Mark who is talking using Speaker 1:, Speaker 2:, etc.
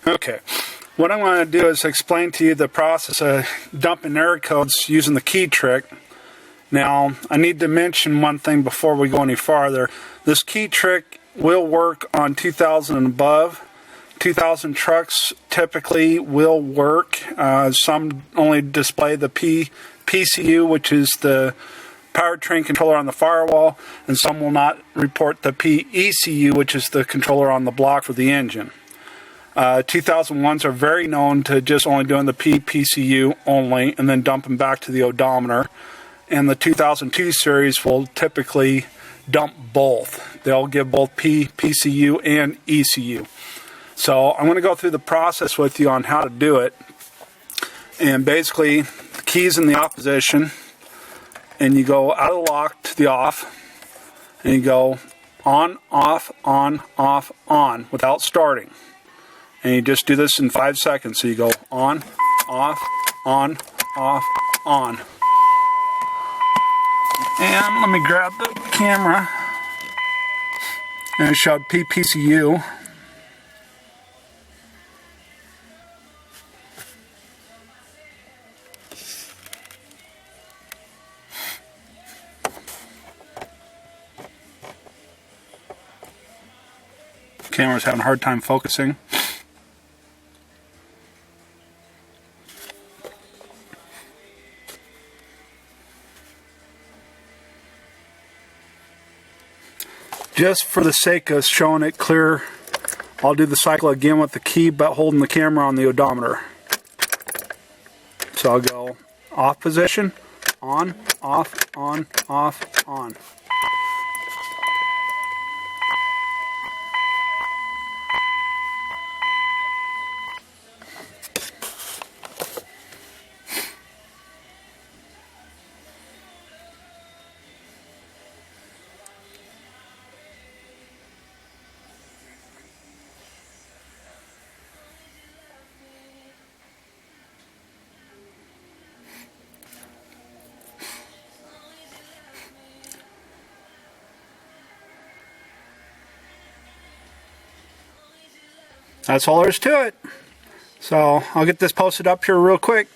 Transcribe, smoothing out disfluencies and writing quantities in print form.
Speaker 1: Okay, what I'm going to do is explain to you the process of dumping error codes using the key trick. Now, I need to mention one thing before we go any farther. This key trick will work on 2000 and above. 2000 trucks typically will work. Some only display the P-ECU, which is the powertrain controller on the firewall, and some will not report the P-ECU, which is the controller on the block for the engine. 2001s are very known to just only doing the P-ECU only and then dumping back to the odometer. And the 2002 series will typically dump both. They'll give both P-ECU and ECU. So I'm going to go through the process with you on how to do it. And basically, the key's in the off position, and you go out of the lock to the off, and you go on, off, on, without starting. And you just do this in 5 seconds. So you go on, off, on, off, on. And let me grab the camera and show P-ECU. Camera's having a hard time focusing. Just for the sake of showing it clear, I'll do the cycle again with the key but holding the camera on the odometer. So I'll go off position, on, off, on, off, on. That's all there is to it. So I'll get this posted up here real quick.